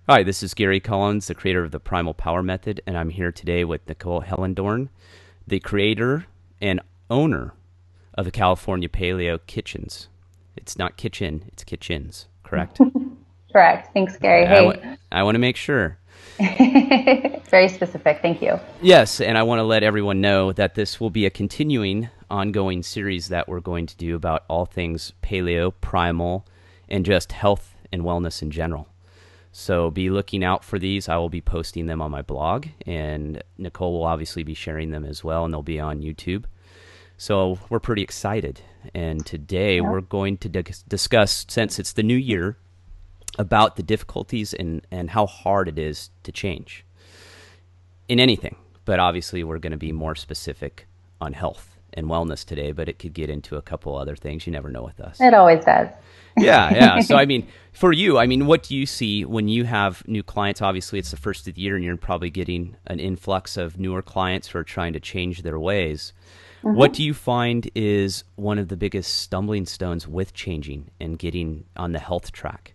Hi, this is Gary Collins, the creator of the Primal Power Method, and I'm here today with Nicole Hellendorn, the creator and owner of the California Paleo Kitchens. It's not kitchen, it's kitchens, correct? Correct. Thanks, Gary. Hey, I want to make sure. very specific. Thank you. Yes, and I want to let everyone know that this will be a continuing, ongoing series that we're going to do about all things paleo, primal, and just health and wellness in general. So be looking out for these. I will be posting them on my blog, and Nicole will obviously be sharing them as well, and they'll be on YouTube. So we're pretty excited. And today Yeah. we're going to discuss, since it's the new year, about the difficulties and how hard it is to change in anything. But obviously we're going to be more specific on health and wellness today, but it could get into a couple other things. You never know with us. It always does. Yeah. So, I mean, for you, what do you see when you have new clients? Obviously, it's the first of the year, and you're probably getting an influx of newer clients who are trying to change their ways. What do you find is one of the biggest stumbling stones with changing and getting on the health track?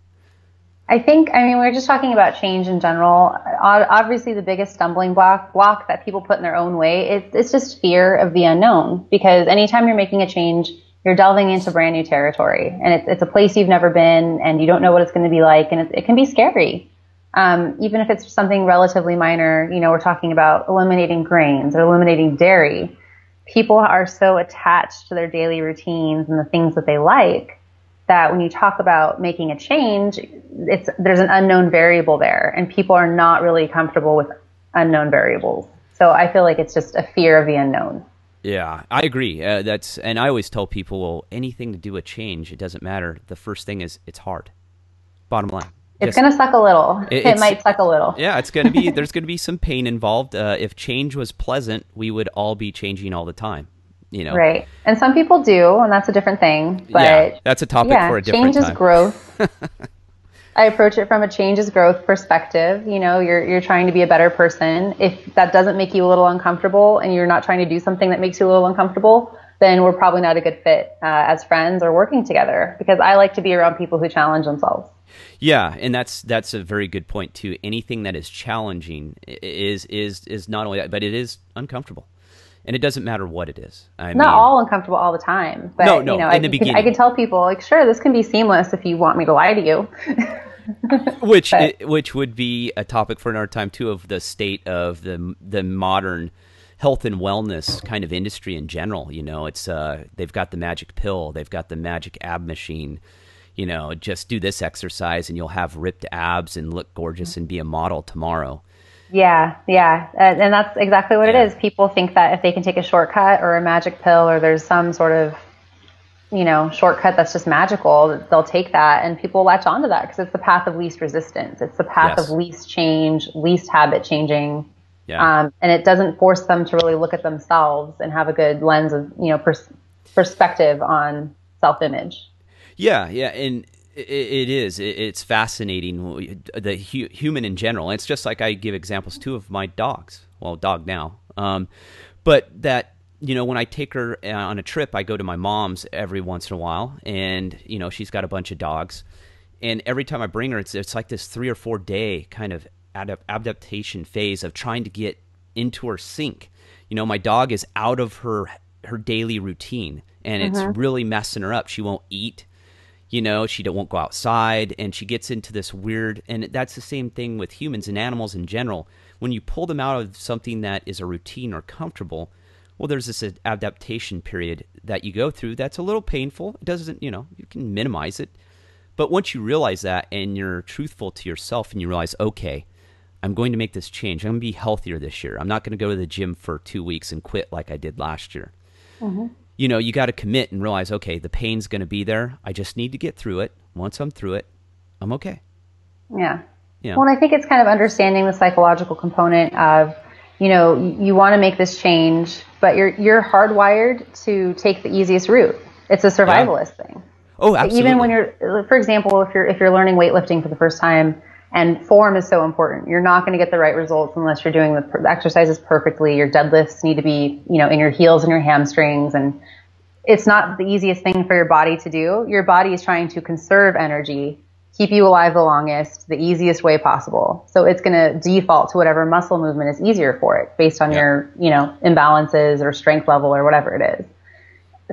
We're just talking about change in general. Obviously, the biggest stumbling block that people put in their own way, it's just fear of the unknown. Because anytime you're making a change, you're delving into brand new territory, and it's a place you've never been, and you don't know what it's going to be like, and it can be scary. Even if it's something relatively minor, we're talking about eliminating grains or eliminating dairy. People are so attached to their daily routines and the things that they like that when you talk about making a change, there's an unknown variable there, and people are not really comfortable with unknown variables. So I feel like it's just a fear of the unknown. Yeah, I agree. And I always tell people, well, anything to do a change, it doesn't matter. The first thing is it's hard. Bottom line. It's going to suck a little. It might suck a little. Yeah, there's going to be some pain involved. If change was pleasant, we would all be changing all the time, Right. And some people do, and that's a different thing. But yeah, that's a topic for a different change is time. growth. I approach it from a change is growth perspective. You're trying to be a better person. If that doesn't make you a little uncomfortable and you're not trying to do something that makes you a little uncomfortable, then we're probably not a good fit as friends or working together, because I like to be around people who challenge themselves. Yeah, and that's a very good point too. Anything that is challenging is not only that, but it is uncomfortable. And it doesn't matter what it is. Not all uncomfortable all the time, but no, in the beginning. I could tell people, like, sure, this can be seamless if you want me to lie to you. Which would be a topic for another time too, of the state of the modern health and wellness kind of industry in general. It's they've got the magic pill, they've got the magic ab machine. Just do this exercise and you'll have ripped abs and look gorgeous and be a model tomorrow. Yeah. And that's exactly what it is. People think that if they can take a shortcut or a magic pill, or there's some sort of, shortcut that's just magical, they'll take that, and people latch onto that because it's the path of least resistance. It's the path of least change, least habit changing. Yeah. And it doesn't force them to really look at themselves and have a good lens of, perspective on self-image. Yeah. And it is. It's fascinating, the human in general. It's just like I give examples too of my dogs. Well, dog now. But that, when I take her on a trip, I go to my mom's every once in a while, and she's got a bunch of dogs, and every time I bring her, it's like this 3 or 4 day kind of adaptation phase of trying to get into her sync. My dog is out of her daily routine, and it's really messing her up. She won't eat. She won't go outside, and she gets into this weird, and that's the same thing with humans and animals in general. When you pull them out of something that is a routine or comfortable, well, there's this adaptation period that you go through that's a little painful. It doesn't, you can minimize it. But once you realize that and you're truthful to yourself and you realize, okay, I'm going to make this change. I'm going to be healthier this year. I'm not going to go to the gym for 2 weeks and quit like I did last year. You got to commit and realize, okay, the pain's going to be there. I just need to get through it. Once I'm through it, I'm okay. Yeah. Well, and I think it's kind of understanding the psychological component of, you want to make this change, but you're hardwired to take the easiest route. It's a survivalist thing. Oh, absolutely. Even when for example, if you're learning weightlifting for the first time, and form is so important, you're not going to get the right results unless you're doing the exercises perfectly. Your deadlifts need to be, in your heels and your hamstrings, and it's not the easiest thing for your body to do. Your body is trying to conserve energy keep you alive the longest, the easiest way possible. So it's going to default to whatever muscle movement is easier for it based on your, imbalances or strength level or whatever it is.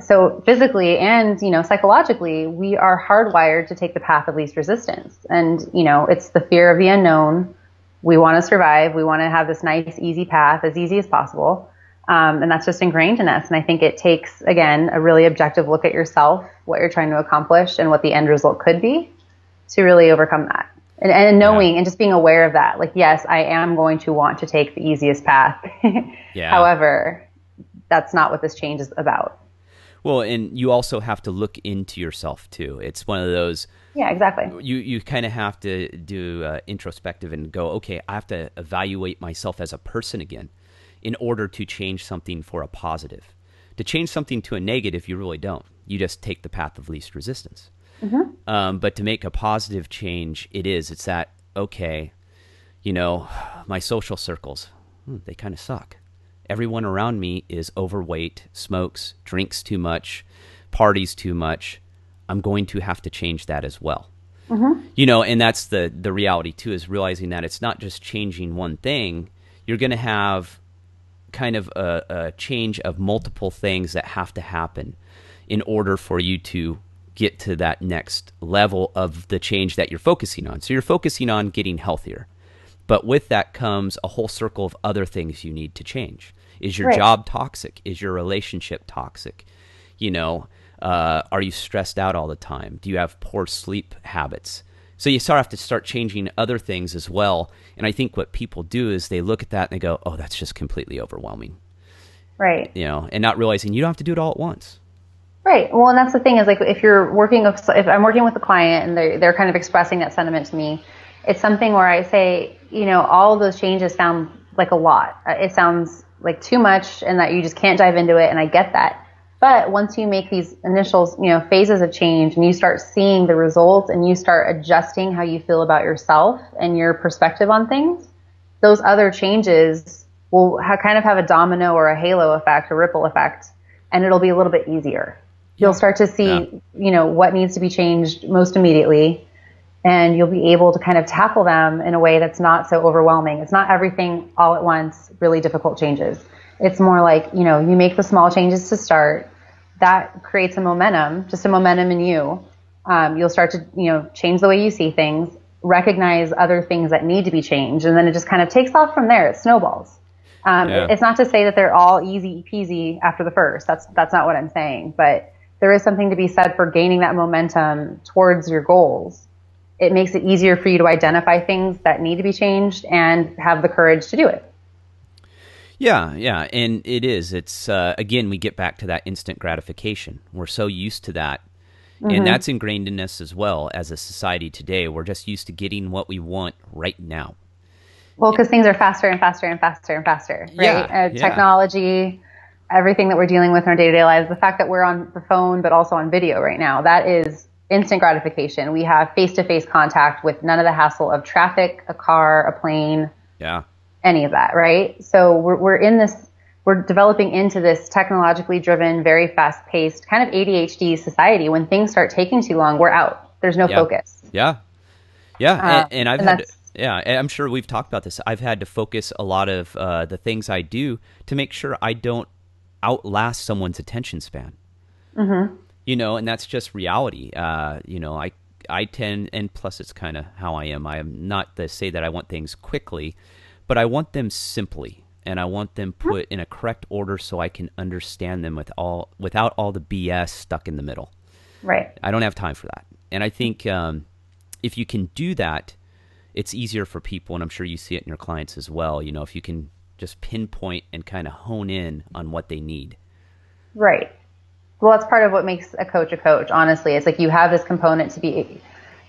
So physically and, psychologically, we are hardwired to take the path of least resistance. And, it's the fear of the unknown. We want to survive. We want to have this nice, easy path, as easy as possible. And that's just ingrained in us. And I think it takes, again, a really objective look at yourself, what you're trying to accomplish and what the end result could be to really overcome that. And knowing and just being aware of that. Like, yes, I am going to want to take the easiest path. However, that's not what this change is about. Well, and you also have to look into yourself too. It's one of those. Yeah, exactly. You kind of have to do introspective and go, okay, I have to evaluate myself as a person again in order to change something for a positive. To change something to a negative, you really don't. You just take the path of least resistance. Mm-hmm. But to make a positive change, it's that, okay, my social circles, they kind of suck. Everyone around me is overweight, smokes, drinks too much, parties too much. I'm going to have to change that as well. Mm-hmm. And that's the reality too, is realizing that it's not just changing one thing. You're going to have kind of a change of multiple things that have to happen in order for you to get to that next level of the change that you're focusing on. So you're focusing on getting healthier. But with that comes a whole circle of other things you need to change. Is your job toxic? Is your relationship toxic? Are you stressed out all the time? Do you have poor sleep habits? So you sort of have to start changing other things as well. And I think what people do is they look at that and they go, oh, that's just completely overwhelming. Right. And not realizing you don't have to do it all at once. Right. Well, and that's the thing is, like, if I'm working with a client and they're kind of expressing that sentiment to me, it's something where I say, all of those changes sound like a lot. It sounds like too much and that you just can't dive into it. And I get that. But once you make these initial, phases of change and you start seeing the results and you start adjusting how you feel about yourself and your perspective on things, those other changes will kind of have a domino or a halo effect, a ripple effect, and it'll be a little bit easier. You'll start to see, what needs to be changed most immediately, and you'll be able to kind of tackle them in a way that's not so overwhelming. It's not everything all at once, really difficult changes. It's more like, you make the small changes to start. That creates a momentum, just a momentum in you. You'll start to, change the way you see things, recognize other things that need to be changed, and then it just kind of takes off from there. It snowballs. It's not to say that they're all easy peasy after the first. That's not what I'm saying. But there is something to be said for gaining that momentum towards your goals. It makes it easier for you to identify things that need to be changed and have the courage to do it. Yeah, and it is. It's, again, we get back to that instant gratification. We're so used to that, and that's ingrained in us as well as a society today. We're just used to getting what we want right now. Well, because things are faster and faster and faster and faster, right? Technology, everything that we're dealing with in our day-to-day lives, the fact that we're on the phone but also on video right now, that is instant gratification. We have face-to-face contact with none of the hassle of traffic, a car, a plane. Any of that, right? So we're developing into this technologically driven, very fast-paced kind of ADHD society. When things start taking too long, we're out. There's no focus. And I'm sure we've talked about this. I've had to focus a lot of the things I do to make sure I don't outlast someone's attention span. And that's just reality. I tend, and plus it's kind of how I am. I am not to say that I want things quickly, but I want them simply, and I want them put in a correct order so I can understand them without all the BS stuck in the middle. Right. I don't have time for that. And I think if you can do that, it's easier for people, and I'm sure you see it in your clients as well, if you can just pinpoint and kind of hone in on what they need. Right. Well, that's part of what makes a coach, honestly. It's like you have this component to be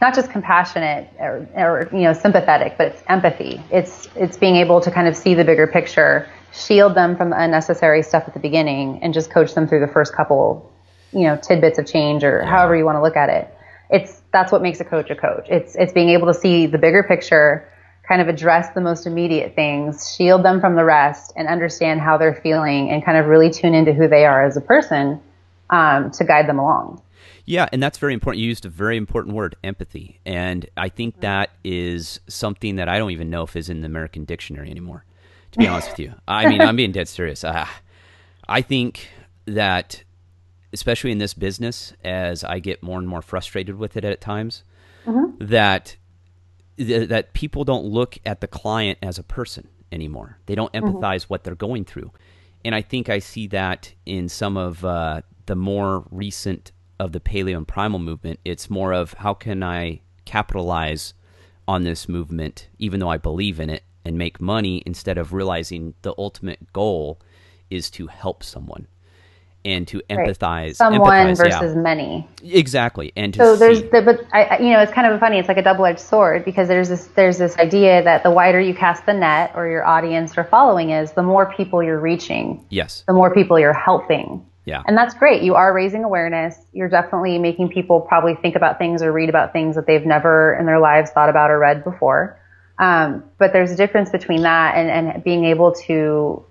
not just compassionate or sympathetic, but it's empathy. It's being able to kind of see the bigger picture, shield them from the unnecessary stuff at the beginning, and just coach them through the first couple, tidbits of change or however you want to look at it. That's what makes a coach a coach. It's being able to see the bigger picture, kind of address the most immediate things, shield them from the rest, and understand how they're feeling, and kind of really tune into who they are as a person. to guide them along. Yeah, and that's very important. You used a very important word, empathy. And I think that is something that I don't even know if is in the American dictionary anymore, to be honest with you. I mean, I'm being dead serious. I think that, especially in this business, as I get more and more frustrated with it at times, that people don't look at the client as a person anymore. They don't empathize what they're going through. And I think I see that in some of the more recent of the Paleo and Primal movement. It's more of how can I capitalize on this movement, even though I believe in it, and make money, instead of realizing the ultimate goal is to help someone and to empathize. Someone versus many. Exactly. And so it's kind of funny. It's like a double-edged sword, because there's this idea that the wider you cast the net, or your audience or following is, the more people you're reaching. Yes. The more people you're helping. Yeah. And that's great. You are raising awareness. You're definitely making people probably think about things or read about things that they've never in their lives thought about or read before. But there's a difference between that and being able to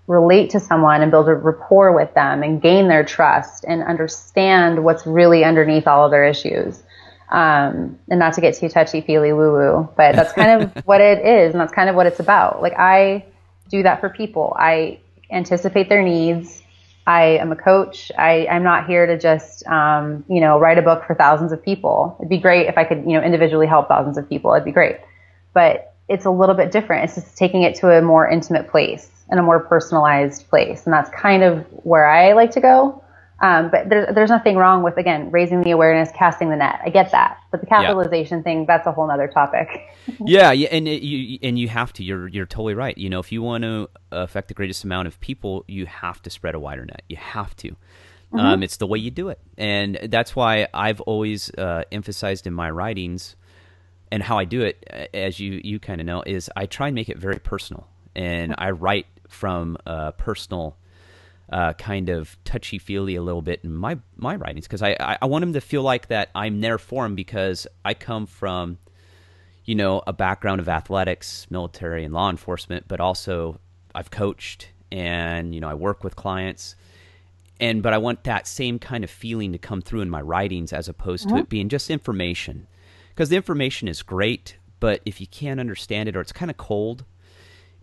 relate to someone and build a rapport with them and gain their trust and understand what's really underneath all of their issues. And not to get too touchy-feely woo-woo, but that's kind of what it is, and that's kind of what it's about. Like, I do that for people. I anticipate their needs. I am a coach. I'm not here to just, write a book for thousands of people. It'd be great if I could, individually help thousands of people. It'd be great. But it's a little bit different. It's just taking it to a more intimate place and a more personalized place. And that's kind of where I like to go. But there's nothing wrong with, again, raising the awareness, casting the net. I get that. But the capitalization thing, that's a whole nother topic. Yeah, and you have to. You're totally right. If you want to affect the greatest amount of people, you have to spread a wider net. You have to. It's the way you do it. And that's why I've always emphasized in my writings, and how I do it, as you kind of know, is I try and make it very personal. And I write from a personal kind of touchy-feely a little bit in my writings, because I want them to feel like that I'm there for them, because I come from, a background of athletics, military, and law enforcement, but also I've coached and, I work with clients. But I want that same kind of feeling to come through in my writings, as opposed to it being just information. Because the information is great, but if you can't understand it, or it's kind of cold,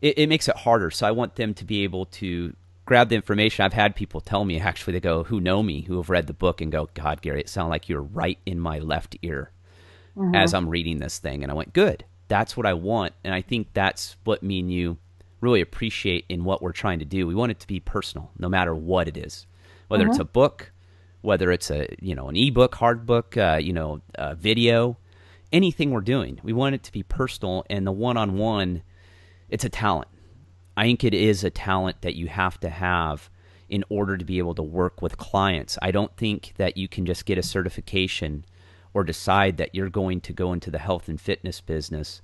it makes it harder. So I want them to be able to grab the information. I've had people tell me, actually, they go, who know me, who have read the book, and go, God, Gary, it sounded like you're right in my left ear as I'm reading this thing. And I went, good. That's what I want. And I think that's what me and you really appreciate in what we're trying to do. We want it to be personal, no matter what it is, whether it's a book, whether it's an ebook, hard book, a video, anything we're doing. We want it to be personal, and the one-on-one, it's a talent. I think it is a talent that you have to have in order to be able to work with clients. I don't think that you can just get a certification or decide that you're going to go into the health and fitness business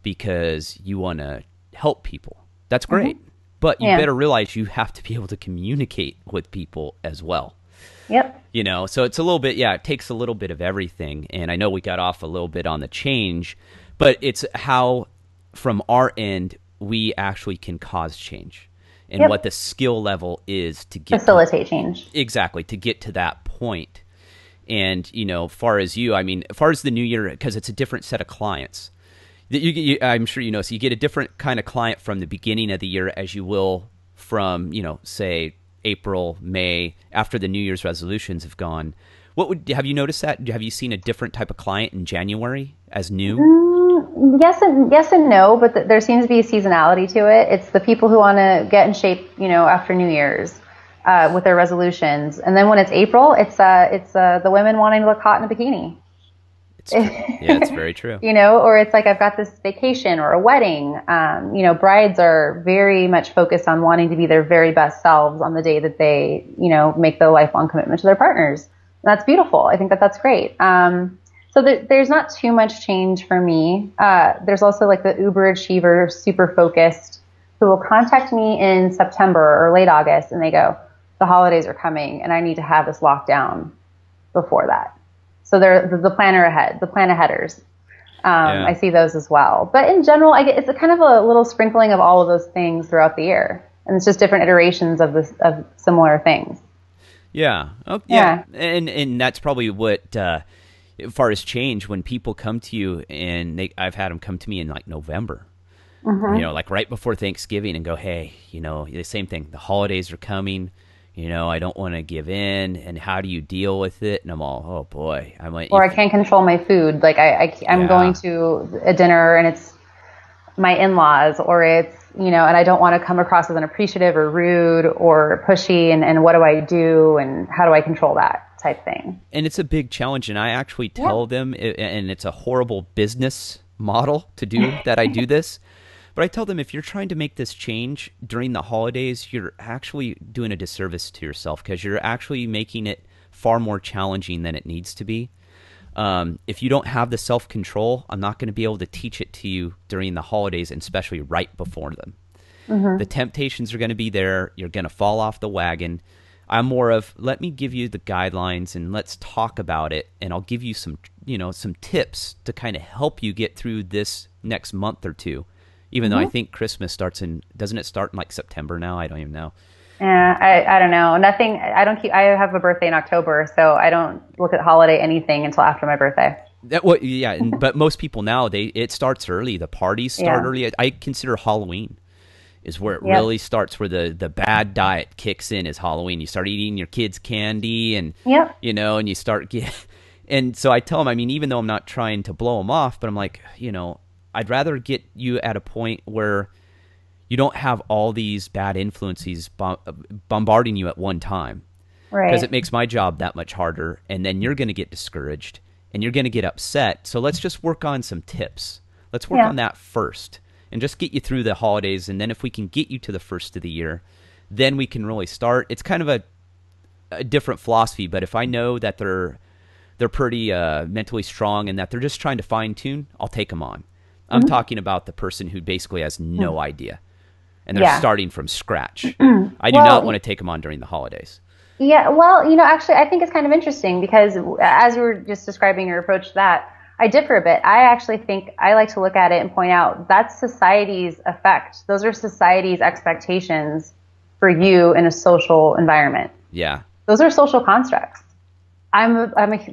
because you want to help people. That's great. But you better realize you have to be able to communicate with people as well. Yep. So it's a little bit, it takes a little bit of everything. And I know we got off a little bit on the change, but it's how, from our end, we actually can cause change, and what the skill level is to get facilitate change. Exactly, to get to that point. And far as the new year, because it's a different set of clients. I'm sure so you get a different kind of client from the beginning of the year as you will from say April, May, after the New Year's resolutions have gone. Have you noticed that? Have you seen a different type of client in January as new? Yes and no, but there seems to be a seasonality to it. It's the people who want to get in shape, after New Year's, with their resolutions, and then when it's April, it's the women wanting to look hot in a bikini. It's true. Yeah, it's very true. Or it's like, I've got this vacation or a wedding. Brides are very much focused on wanting to be their very best selves on the day that they, make the lifelong commitment to their partners. And that's beautiful. I think that that's great. So there's not too much change for me. There's also like the uber achiever, super focused, who will contact me in September or late August, and they go, the holidays are coming and I need to have this locked down before that. So they're the planner ahead, the plan aheaders. I see those as well. But in general, it's a kind of a little sprinkling of all of those things throughout the year. And it's just different iterations of similar things. Yeah. Oh, yeah. Yeah. And that's probably what, as far as change, when people come to you and I've had them come to me in like November, Hmm. like right before Thanksgiving and go, hey, the same thing. The holidays are coming. I don't want to give in. And how do you deal with it? And I'm all, oh boy. I'm like, Or I can't control my food. Like I'm going yeah. to a dinner and it's my in-laws, or it's, and I don't want to come across as unappreciative or rude or pushy, and what do I do and how do I control that type thing? And it's a big challenge. And I actually Yeah. tell them, and it's a horrible business model to do that I do this. But I tell them, if you're trying to make this change during the holidays, you're actually doing a disservice to yourself because you're actually making it far more challenging than it needs to be. If you don't have the self-control, I'm not going to be able to teach it to you during the holidays, and especially right before them. The Hmm. temptations are going to be there. You're going to fall off the wagon. I'm more of, let me give you the guidelines and let's talk about it, and I'll give you some tips to kind of help you get through this next month or two. Even though I Hmm. think Christmas doesn't it start in like September now? I don't even know. Yeah, I don't know. Nothing. I don't keep. I have a birthday in October, so I don't look at holiday anything until after my birthday. Yeah, but most people now, it starts early. The parties start Yeah. early. I consider Halloween is where it Yep. really starts, where the bad diet kicks in, is Halloween. You start eating your kids' candy, and Yep. and you start get. And so I tell them, I mean, even though I'm not trying to blow them off, but I'm like, I'd rather get you at a point where you don't have all these bad influences bombarding you at one time, because it Right. makes my job that much harder, and then you're going to get discouraged and you're going to get upset. So let's just work on some tips. Let's work Yeah. on that first and just get you through the holidays, and then if we can get you to the first of the year, then we can really start. It's kind of a different philosophy, but if I know that they're pretty mentally strong and that they're just trying to fine tune, I'll take them on. I'm Hmm. talking about the person who basically has no idea and they're Yeah. starting from scratch. I do not want Well, to take them on during the holidays. yeah. Well, actually, I think it's kind of interesting because as you were just describing your approach to that, I differ a bit. I actually think I like to look at it and point out that's society's effect. Those are society's expectations for you in a social environment. Yeah. Those are social constructs.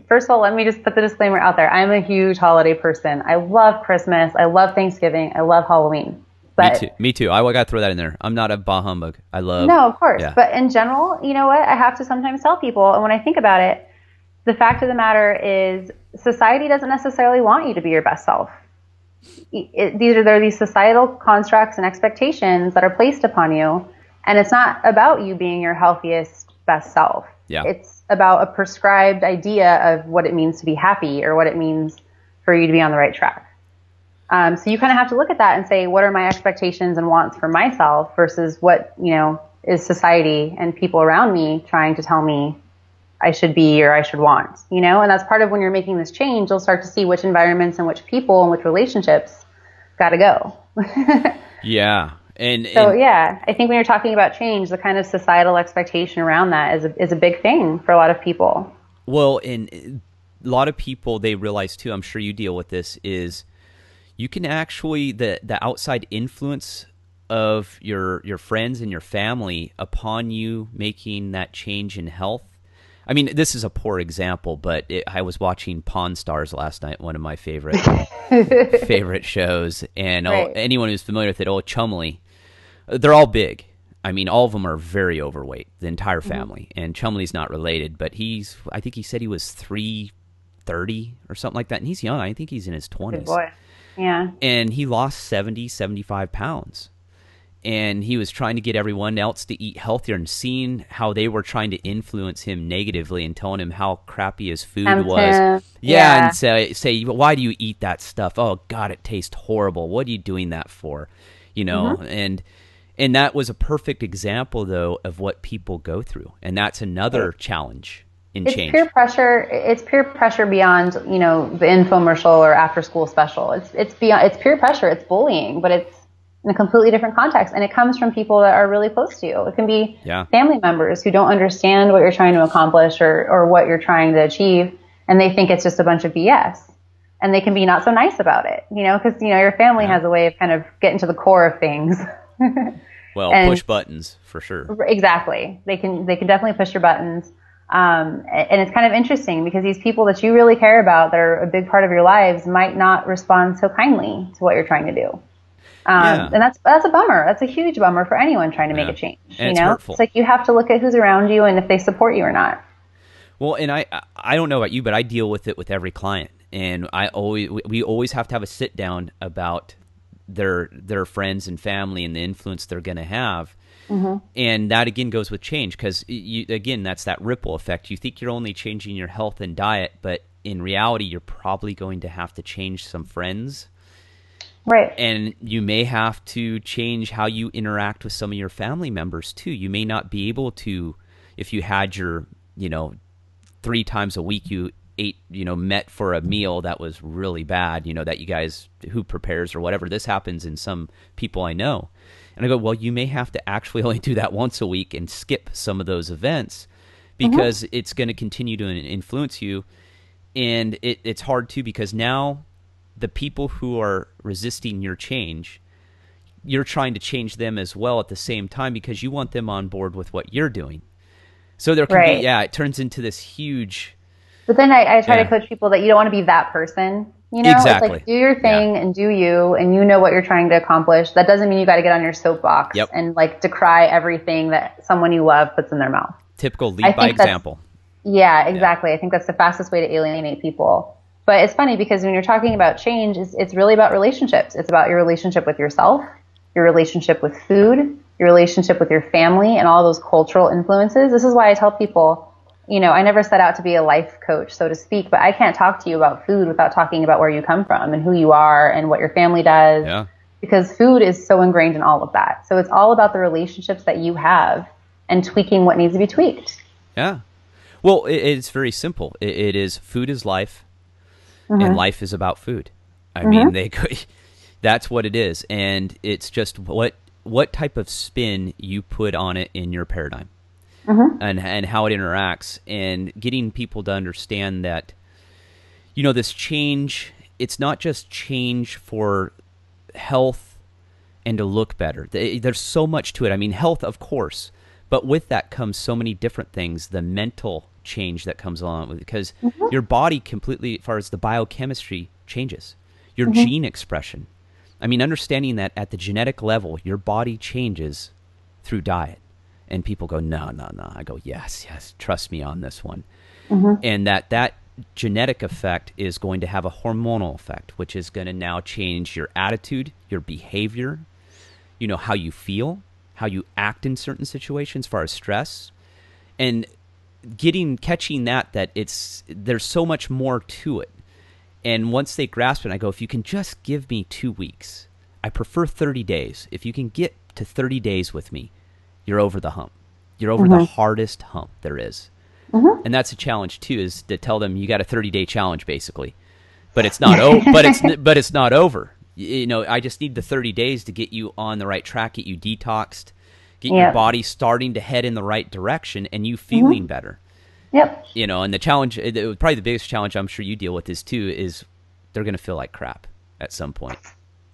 First of all, let me just put the disclaimer out there. I'm a huge holiday person. I love Christmas. I love Thanksgiving. I love Halloween. Me too. But Me too. I got to throw that in there. I'm not a bah humbug. I love, no, of course. yeah. But in general, you know what? I have to sometimes tell people, and when I think about it, the fact of the matter is society doesn't necessarily want you to be your best self. There are these societal constructs and expectations that are placed upon you, and it's not about you being your healthiest, best self. Yeah. It's about a prescribed idea of what it means to be happy or what it means for you to be on the right track. So you kind of have to look at that and say, what are my expectations and wants for myself versus what, is society and people around me trying to tell me I should be or I should want, and that's part of when you're making this change, you'll start to see which environments and which people and which relationships got to go. Yeah. So And yeah, I think when you're talking about change, the kind of societal expectation around that is a big thing for a lot of people. well, and a lot of people, they realize too, I'm sure you deal with this, is you can actually, the outside influence of your friends and your family upon you making that change in health. I mean, this is a poor example, but I was watching Pawn Stars last night, one of my favorite shows, and Right. anyone who's familiar with it, Chumley, they're all big. I mean, all of them are very overweight, the entire Hmm. family. And Chumley's not related, but I think he said he was 330 or something like that, and he's young. I think he's in his Good 20s. boy. Yeah. And he lost 75 pounds. And he was trying to get everyone else to eat healthier, and seeing how they were trying to influence him negatively and telling him how crappy his food Tempt was. him. Yeah, Yeah. and say, why do you eat that stuff? Oh, God, it tastes horrible. What are you doing that for? Hmm. And that was a perfect example, though, of what people go through. And that's another challenge in It's peer change. pressure. It's peer pressure beyond, the infomercial or after school special. It's beyond. It's peer pressure. It's bullying, but it's in a completely different context, and it comes from people that are really close to you. It can be Yeah. family members who don't understand what you're trying to accomplish or what you're trying to achieve, and they think it's just a bunch of BS. And they can be not so nice about it, because your family Yeah. has a way of kind of getting to the core of things. Well, And push buttons, for sure. exactly. They can definitely push your buttons. And it's kind of interesting because these people that you really care about, that are a big part of your lives, might not respond so kindly to what you're trying to do. Yeah. And that's a bummer. That's a huge bummer for anyone trying to make Yeah. a change. And it's hurtful. It's like you have to look at who's around you and if they support you or not. Well, and I don't know about you, but I deal with it with every client, and we always have to have a sit down about their friends and family and the influence they're going to have. And that again goes with change, because again, that's that ripple effect. You think you're only changing your health and diet, but in reality, you're probably going to have to change some friends. Right. And you may have to change how you interact with some of your family members too. You may not be able to, if you had your, 3 times a week you ate, met for a meal that was really bad, that you guys, who prepares or whatever. This happens in some people I know. And I go, well, you may have to actually only do that once a week and skip some of those events, because it's going to continue to influence you. And it's hard too, because now the people who are resisting your change, you're trying to change them as well at the same time, because you want them on board with what you're doing. So there can be, it turns into this huge. But then I try to coach people that you don't want to be that person. Exactly. It's like, do your thing and do you, and you know what you're trying to accomplish. That doesn't mean you got to get on your soapbox and like decry everything that someone you love puts in their mouth. Typical lead by example. Yeah, exactly. I think that's the fastest way to alienate people. But it's funny because when you're talking about change, it's really about relationships. It's about your relationship with yourself, your relationship with food, your relationship with your family, and all those cultural influences. This is why I tell people, I never set out to be a life coach, so to speak, but I can't talk to you about food without talking about where you come from and who you are and what your family does. Yeah. Because food is so ingrained in all of that. So it's all about the relationships that you have and tweaking what needs to be tweaked. Yeah. Well, it's very simple. It is, food is life, and life is about food. I mean, that's what it is. And it's just what type of spin you put on it in your paradigm. And how it interacts, and getting people to understand that, this change, it's not just change for health and to look better. There's so much to it. I mean, health, of course, but with that comes so many different things, the mental change that comes along with it, because your body completely, as far as the biochemistry, changes. Your gene expression. I mean, understanding that at the genetic level, your body changes through diet. And people go, no. I go, yes, trust me on this one. And that genetic effect is going to have a hormonal effect, which is going to now change your attitude, your behavior, how you feel, how you act in certain situations as far as stress. And catching that there's so much more to it. And once they grasp it, I go, if you can just give me 2 weeks, I prefer 30 days. If you can get to 30 days with me, you're over the hump. You're over the hardest hump there is. And that's a challenge too, is to tell them you got a 30-day challenge basically. But it's not but it's not over. I just need the 30 days to get you on the right track, get you detoxed, get your body starting to head in the right direction, and you feeling better. Yep. And the challenge, probably the biggest challenge I'm sure you deal with is too, is they're going to feel like crap at some point.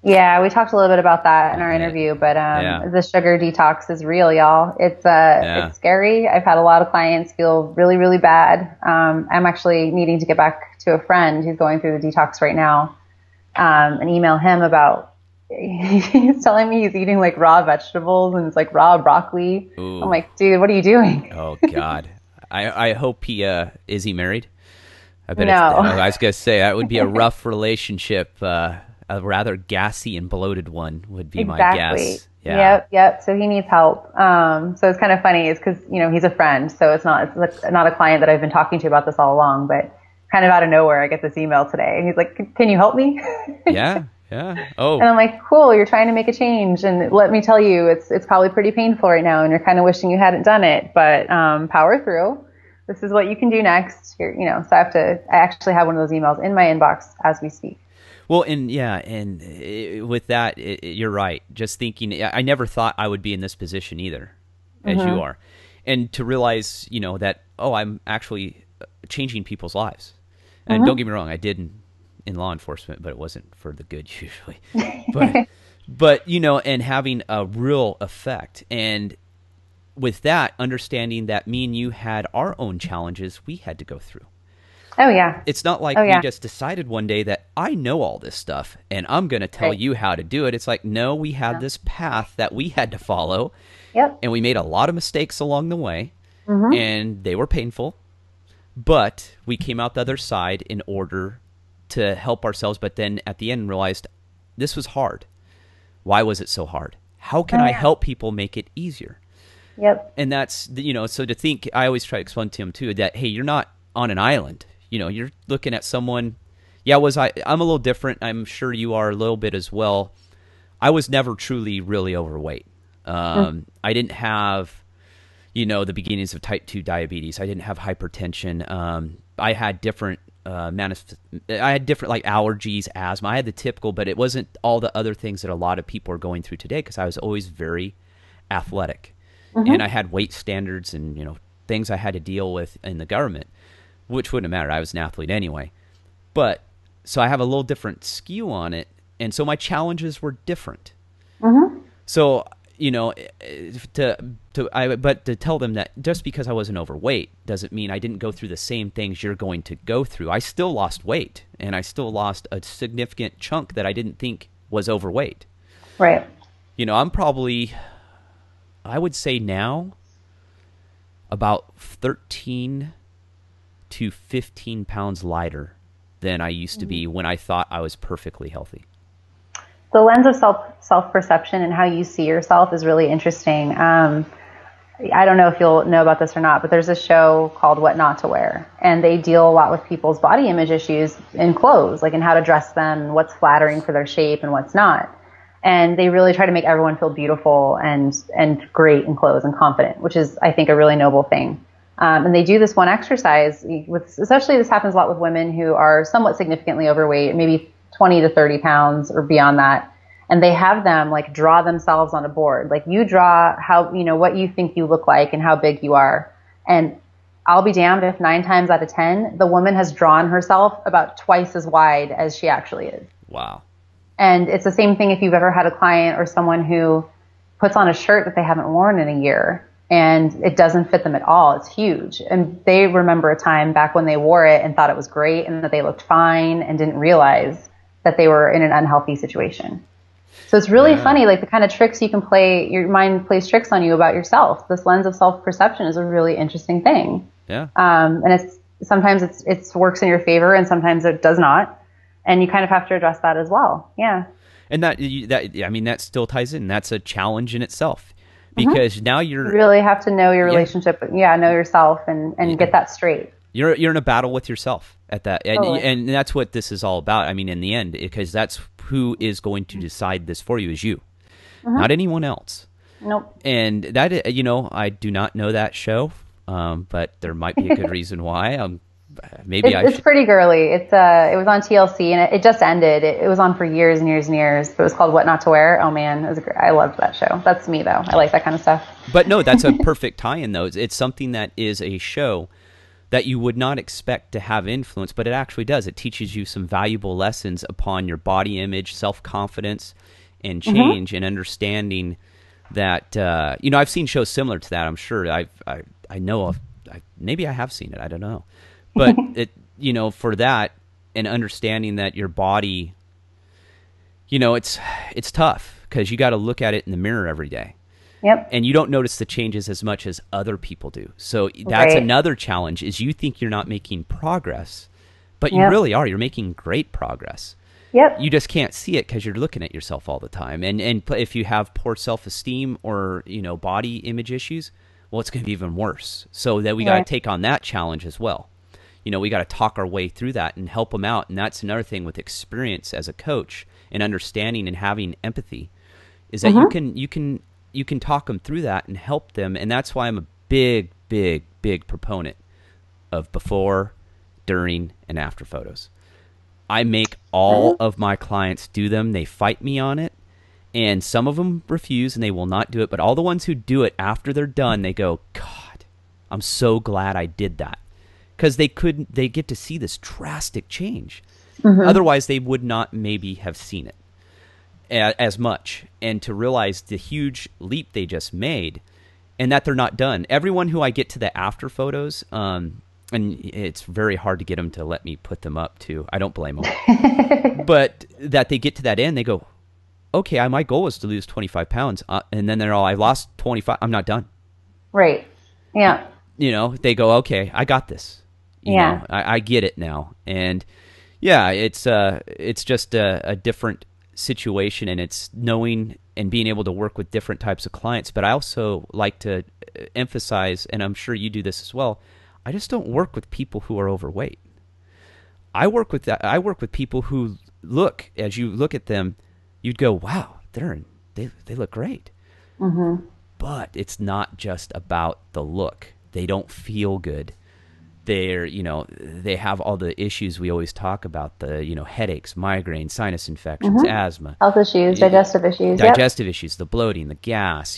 Yeah, we talked a little bit about that in our interview, but the sugar detox is real, y'all. It's scary. I've had a lot of clients feel really, really bad. I'm actually needing to get back to a friend who's going through the detox right now, and email him about, he's telling me he's eating like raw vegetables and it's like raw broccoli. Ooh. I'm like, dude, what are you doing? Oh God. I hope is he married? I bet no. I was going to say that would be a rough relationship. A rather gassy and bloated one would be my guess. Yeah. Yep. So he needs help. So it's kind of funny. It's because, he's a friend. So it's not a client that I've been talking to about this all along, but kind of out of nowhere, I get this email today and he's like, can you help me? Yeah. Oh. And I'm like, cool. You're trying to make a change. And let me tell you, it's probably pretty painful right now. And you're kind of wishing you hadn't done it, but, power through. This is what you can do next. So I actually have one of those emails in my inbox as we speak. Well, with that, you're right. Just thinking, I never thought I would be in this position either, as you are. And to realize, that, I'm actually changing people's lives. And don't get me wrong, I did in law enforcement, but it wasn't for the good usually. But and having a real effect. And with that, understanding that me and you had our own challenges we had to go through. Oh, yeah. It's not like we just decided one day that I know all this stuff and I'm going to tell you how to do it. It's like, no, we had this path that we had to follow. Yep. And we made a lot of mistakes along the way, and they were painful, but we came out the other side in order to help ourselves. But then at the end realized this was hard. Why was it so hard? How can I help people make it easier? Yep. And that's, so to think, I always try to explain to them too, that, hey, you're not on an island. You're looking at someone. Yeah, I'm a little different. I'm sure you are a little bit as well. I was never truly really overweight. I didn't have, the beginnings of type 2 diabetes. I didn't have hypertension. I had different like allergies, asthma. I had the typical, but it wasn't all the other things that a lot of people are going through today, because I was always very athletic. And I had weight standards and, things I had to deal with in the government, which wouldn't have mattered. I was an athlete anyway. But so I have a little different skew on it. And so my challenges were different. So, but to tell them that just because I wasn't overweight doesn't mean I didn't go through the same things you're going to go through. I still lost weight, and I still lost a significant chunk that I didn't think was overweight. Right. I'm probably, I would say now, about 13 to 15 pounds lighter than I used to be when I thought I was perfectly healthy. The lens of self-perception and how you see yourself is really interesting. I don't know if you'll know about this or not, but there's a show called What Not to Wear, and they deal a lot with people's body image issues in clothes, like in how to dress them, what's flattering for their shape and what's not. And they really try to make everyone feel beautiful and great in clothes and confident, which is, I think, a really noble thing. And they do this one exercise especially this happens a lot with women who are somewhat significantly overweight, maybe 20 to 30 pounds or beyond that. And they have them like draw themselves on a board. Like, you draw how, what you think you look like and how big you are. And I'll be damned if 9 times out of 10, the woman has drawn herself about twice as wide as she actually is. Wow. And it's the same thing if you've ever had a client or someone who puts on a shirt that they haven't worn in a year and it doesn't fit them at all. It's huge. And they remember a time back when they wore it and thought it was great and that they looked fine and didn't realize that they were in an unhealthy situation. So it's really funny, like the kind of tricks you can play, your mind plays tricks on you about yourself. This lens of self-perception is a really interesting thing. Yeah. And sometimes it works in your favor and sometimes it does not. And you kind of have to address that as well. Yeah. And that still ties in. That's a challenge in itself, because now you really have to know your relationship. Know yourself and get that straight. You're in a battle with yourself at that. Totally. And that's what this is all about. I mean, in the end, because that's who is going to decide this for you is you, not anyone else. Nope. And that, I do not know that show, but there might be a good reason why. It's pretty girly. It was on TLC and it just ended. It was on for years and years and years. But it was called What Not to Wear. Oh man, I loved that show. That's me though. I like that kind of stuff. But no, that's a perfect tie-in though. It's something that is a show that you would not expect to have influence, but it actually does. It teaches you some valuable lessons upon your body image, self-confidence, and change, and understanding that, I've seen shows similar to that. I'm sure I know of, maybe I have seen it. I don't know. But for that, and understanding that your body, it's tough because you got to look at it in the mirror every day. Yep. And you don't notice the changes as much as other people do. So that's another challenge, is you think you're not making progress, but you really are. You're making great progress. Yep. You just can't see it because you're looking at yourself all the time. And if you have poor self-esteem or, body image issues, well, it's going to be even worse. So that we got to take on that challenge as well. We got to talk our way through that and help them out. And that's another thing with experience as a coach and understanding and having empathy, is that you can talk them through that and help them. And that's why I'm a big, big, big proponent of before, during, and after photos. I make all of my clients do them. They fight me on it. And some of them refuse and they will not do it. But all the ones who do it after they're done, they go, God, I'm so glad I did that. Because they get to see this drastic change. Otherwise, they would not maybe have seen it as much. And to realize the huge leap they just made and that they're not done. Everyone who I get to the after photos, and it's very hard to get them to let me put them up too. I don't blame them. But that they get to that end, they go, okay, my goal was to lose 25 pounds. And then they're all, I lost 25. I'm not done. Right. Yeah. They go, okay, I got this. You know, I get it now. And yeah, it's just a different situation, and it's knowing and being able to work with different types of clients. But I also like to emphasize, and I'm sure you do this as well, I just don't work with people who are overweight. I work with people who look, as you look at them, you'd go, wow, they look great. Mm-hmm. But it's not just about the look. They don't feel good. They have all the issues we always talk about, the, headaches, migraines, sinus infections, asthma. Health issues, digestive issues. Digestive issues, the bloating, the gas,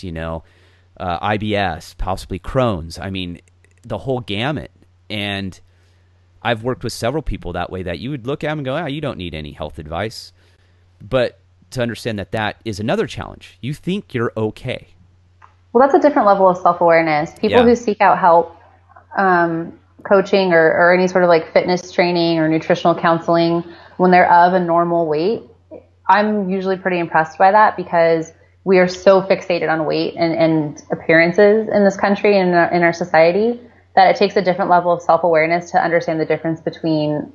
IBS, possibly Crohn's. I mean, the whole gamut. And I've worked with several people that way, that you would look at them and go, you don't need any health advice. But to understand that is another challenge. You think you're okay. Well, that's a different level of self-awareness. People who seek out help, coaching or any sort of like fitness training or nutritional counseling when they're of a normal weight, I'm usually pretty impressed by that, because we are so fixated on weight and appearances in this country and in our society that it takes a different level of self-awareness to understand the difference between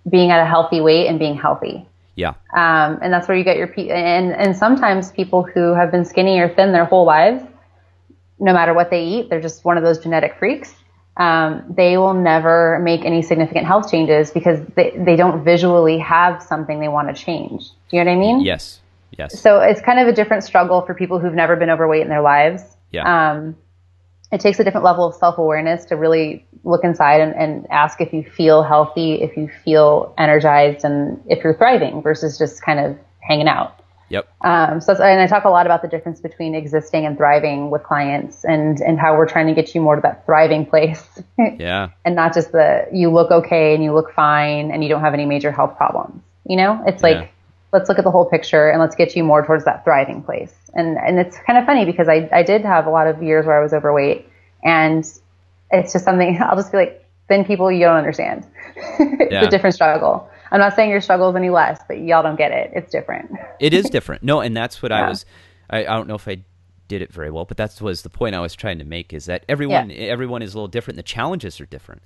being at a healthy weight and being healthy. Yeah. And that's where you get and sometimes people who have been skinny or thin their whole lives, no matter what they eat, they're just one of those genetic freaks. They will never make any significant health changes because they don't visually have something they want to change. Do you know what I mean? Yes. So it's kind of a different struggle for people who've never been overweight in their lives. Yeah. It takes a different level of self-awareness to really look inside and ask if you feel healthy, if you feel energized, and if you're thriving versus just kind of hanging out. Yep. And I talk a lot about the difference between existing and thriving with clients, and how we're trying to get you more to that thriving place. Yeah. And not just you look okay and you look fine and you don't have any major health problems. It's like, let's look at the whole picture and let's get you more towards that thriving place. And it's kind of funny because I did have a lot of years where I was overweight, and it's just something I'll just be like, thin people, you don't understand. It's a different struggle. I'm not saying your struggle is any less, but y'all don't get it. It's different. It is different. No, and that's what I don't know if I did it very well, but that was the point I was trying to make, is that everyone is a little different. The challenges are different.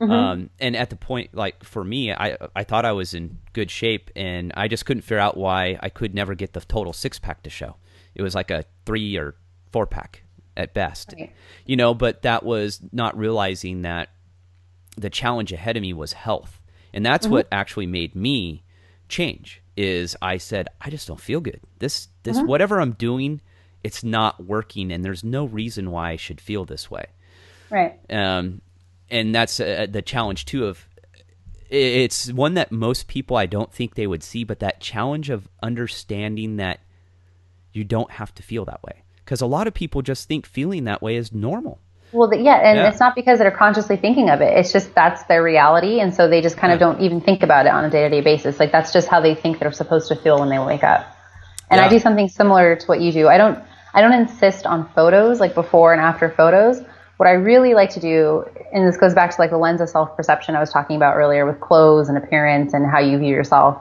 Mm-hmm. And at the point, like for me, I thought I was in good shape, and I just couldn't figure out why I could never get the total 6-pack to show. It was like a 3 or 4-pack at best, right. But that was not realizing that the challenge ahead of me was health. And that's what actually made me change, is I said, I just don't feel good. This whatever I'm doing, it's not working, and there's no reason why I should feel this way. Right. And that's the challenge too, of it's one that most people, I don't think they would see, but that challenge of understanding that you don't have to feel that way. Because a lot of people just think feeling that way is normal. Well, it's not because they're consciously thinking of it. It's just that's their reality, and so they just kind of don't even think about it on a day-to-day basis. Like, that's just how they think they're supposed to feel when they wake up. And I do something similar to what you do. I don't insist on photos, like before and after photos. What I really like to do, and this goes back to like the lens of self-perception I was talking about earlier with clothes and appearance and how you view yourself,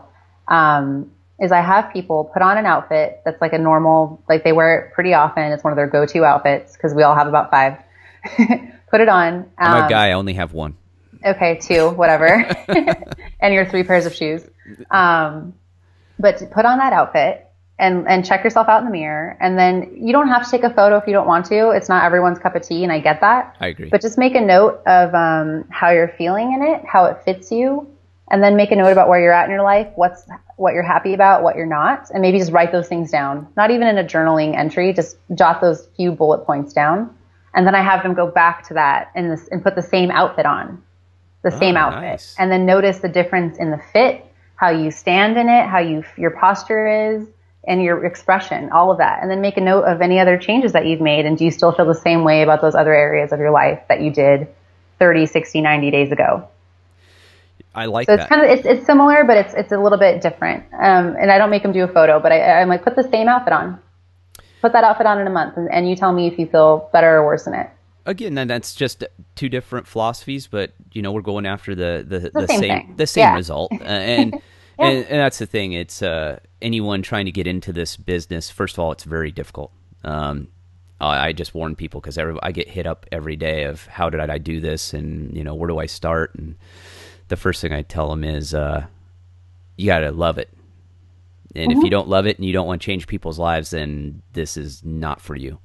is I have people put on an outfit that's like a normal, like they wear it pretty often. It's one of their go-to outfits because we all have about 5. Put it on. I'm a guy. I only have 1. Okay, 2, whatever. And your 3 pairs of shoes. But to put on that outfit and check yourself out in the mirror. And then you don't have to take a photo if you don't want to. It's not everyone's cup of tea, and I get that. I agree. But just make a note of how you're feeling in it, how it fits you. And then make a note about where you're at in your life, what you're happy about, what you're not. And maybe just write those things down. Not even in a journaling entry. Just jot those few bullet points down. And then I have them go back to that and put the same outfit on, the same outfit. Nice. And then notice the difference in the fit, how you stand in it, how your posture is, and your expression, all of that. And then make a note of any other changes that you've made. And do you still feel the same way about those other areas of your life that you did 30, 60, 90 days ago? I like that. So it's kind of, it's similar, but it's a little bit different. And I don't make them do a photo, but I'm like, put the same outfit on. put that outfit on in a month, and you tell me if you feel better or worse in it. Again, then that's just two different philosophies, but we're going after The same thing. the same Yeah. result, and, Yeah. and that's the thing. It's anyone trying to get into this business. First of all, it's very difficult. I just warn people because I get hit up every day of how did I do this, and where do I start? And the first thing I tell them is you got to love it, and if you don't love it and you don't want to change people's lives, then this is not for you.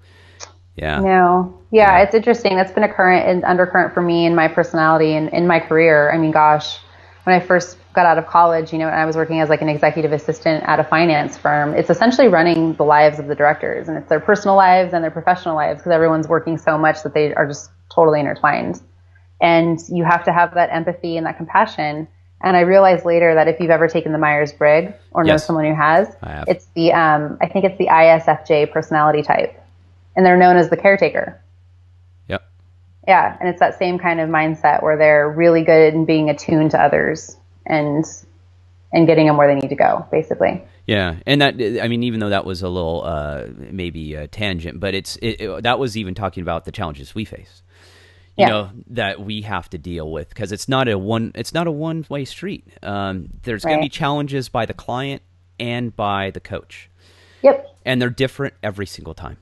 Yeah. No. Yeah, it's interesting. That's been a current and undercurrent for me in my personality and in my career. I mean, gosh, when I first got out of college, and I was working as like an executive assistant at a finance firm, it's essentially running the lives of the directors, and it's their personal lives and their professional lives because everyone's working so much that they are just totally intertwined. And you have to have that empathy and that compassion. And I realized later that if you've ever taken the Myers-Briggs or know someone who has, it's the, I think it's the ISFJ personality type. And they're known as the caretaker. Yep. Yeah, and it's that same kind of mindset where they're really good in being attuned to others and getting them where they need to go, basically. Yeah, and that, I mean, even though that was a little maybe a tangent, but that was even talking about the challenges we face. That we have to deal with, because it's not a one-way street. There's going to be challenges by the client and by the coach. Yep. And they're different every single time.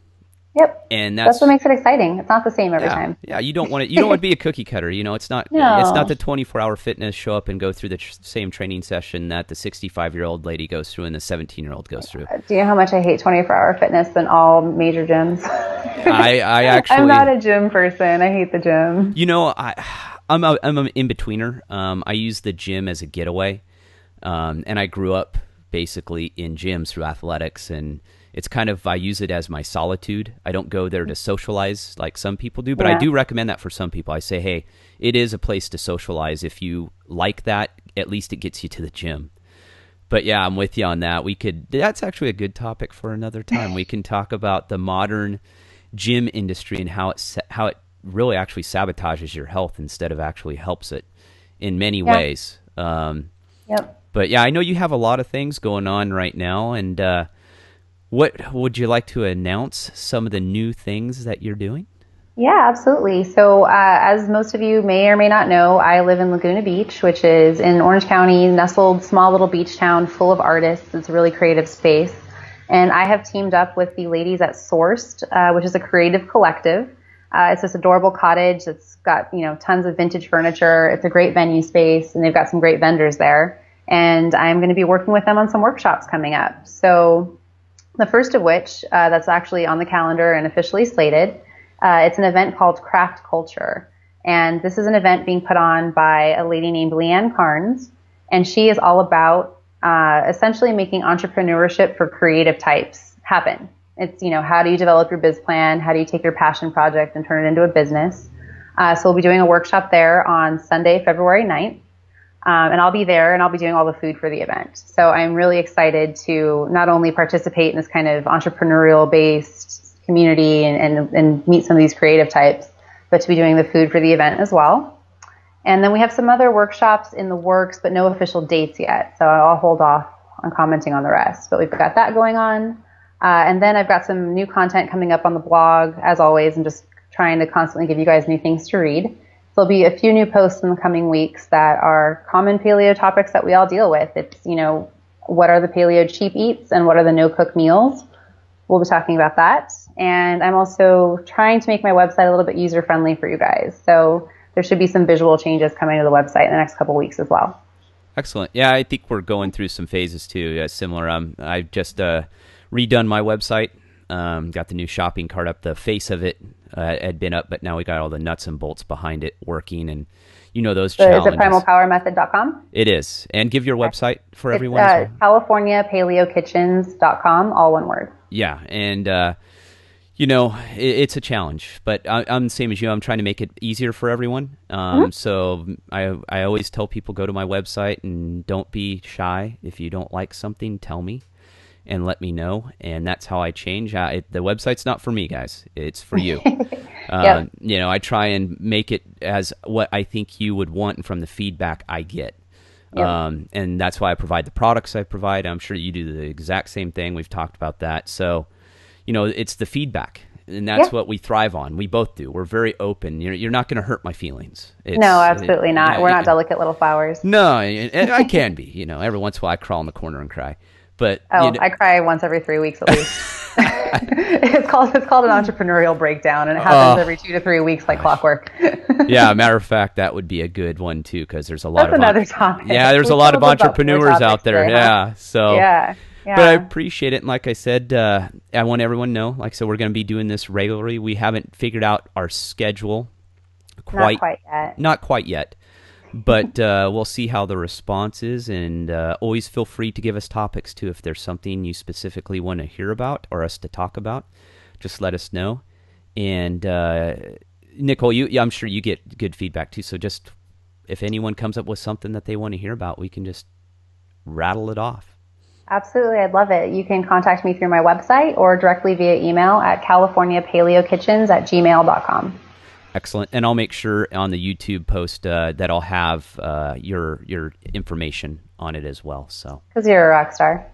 Yep. And that's what makes it exciting. It's not the same every time. Yeah, you don't want to be a cookie cutter. It's not it's not the 24-hour fitness show up and go through the same training session that the 65-year-old lady goes through and the 17-year-old goes through. Do you know how much I hate 24-hour fitness than all major gyms? I actually, I'm not a gym person. I hate the gym. I'm an in-betweener. I use the gym as a getaway. And I grew up basically in gyms through athletics, and it's kind of, I use it as my solitude. I don't go there to socialize like some people do, but I do recommend that for some people. I say, hey, it is a place to socialize. If you like that, at least it gets you to the gym. But yeah, I'm with you on that. That's actually a good topic for another time. We can talk about the modern gym industry and how it really actually sabotages your health instead of actually helps it in many ways. But yeah, I know you have a lot of things going on right now, and what would you like to announce some of the new things that you're doing? Yeah, absolutely. So as most of you may or may not know, I live in Laguna Beach, which is in Orange County, nestled small little beach town full of artists. It's a really creative space. And I have teamed up with the ladies at Sourced, which is a creative collective. It's this adorable cottage that's got, tons of vintage furniture. It's a great venue space, and they've got some great vendors there. And I'm going to be working with them on some workshops coming up. So the first of which, that's actually on the calendar and officially slated, it's an event called Craft Culture. And this is an event being put on by a lady named Leanne Carnes. And she is all about essentially making entrepreneurship for creative types happen. It's, how do you develop your biz plan? How do you take your passion project and turn it into a business? So we'll be doing a workshop there on Sunday, February 9th. And I'll be there, and I'll be doing all the food for the event. So I'm really excited to not only participate in this kind of entrepreneurial-based community and meet some of these creative types, but to be doing the food for the event as well. And then we have some other workshops in the works, but no official dates yet. So I'll hold off on commenting on the rest. But we've got that going on. And then I've got some new content coming up on the blog, as always, and just trying to constantly give you guys new things to read. There'll be a few new posts in the coming weeks that are common paleo topics that we all deal with. It's, what are the paleo cheap eats and what are the no-cook meals? We'll be talking about that. And I'm also trying to make my website a little bit user-friendly for you guys. So there should be some visual changes coming to the website in the next couple of weeks as well. Excellent. Yeah, I think we're going through some phases too, similar. I've just redone my website. Got the new shopping cart up. The face of it had been up, but now we got all the nuts and bolts behind it working, and those challenges. Is it primalpowermethod.com? It is. And give your website for everyone as well. CaliforniaPaleoKitchens.com, all one word. Yeah, and it's a challenge, but I'm the same as you. I'm trying to make it easier for everyone. So I always tell people, go to my website and don't be shy. If you don't like something, tell me and let me know, and that's how I change. The website's not for me, guys. It's for you. I try and make it as what I think you would want from the feedback I get. And that's why I provide the products I provide. I'm sure you do the exact same thing. We've talked about that. So, it's the feedback. And that's Yeah. what we thrive on. We both do. We're very open. You're not going to hurt my feelings. No, absolutely not. We're not delicate little flowers. No, and I can be. Every once in a while I crawl in the corner and cry. But I cry once every 3 weeks at least. It's called an entrepreneurial breakdown, and it happens every 2 to 3 weeks like clockwork. Yeah, matter of fact, that would be a good one too, because there's a lot That's another topic. Yeah, there's a lot of entrepreneurs out there. Yeah, so yeah. But I appreciate it. And like I said, I want everyone to know, like I said, we're going to be doing this regularly. We haven't figured out our schedule Not quite yet. Not quite yet. But we'll see how the response is. And always feel free to give us topics, too. If there's something you specifically want to hear about or us to talk about, just let us know. And Nicole, I'm sure you get good feedback, too. So just if anyone comes up with something that they want to hear about, we can just rattle it off. Absolutely. I'd love it. You can contact me through my website or directly via email at californiapaleokitchens@gmail.com. Excellent. And I'll make sure on the YouTube post that I'll have your information on it as well. So because you're a rock star.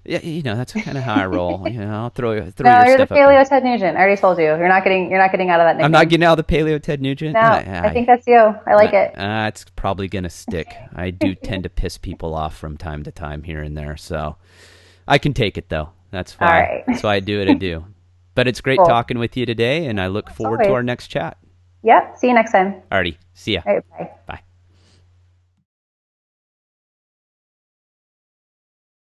Yeah, that's kind of how I roll. I'll throw no, your you're stuff the Paleo Ted Nugent. I already told you. You're not getting out of that nickname. I'm not getting out of the Paleo Ted Nugent. No, I think that's you. I like it. It's probably gonna stick. I do tend to piss people off from time to time here and there, so I can take it though. That's why. All right. That's why I do what I do. But it's great talking with you today, and I look forward to our next chat. Yep. See you next time. Alrighty. See ya. All right, bye. Bye.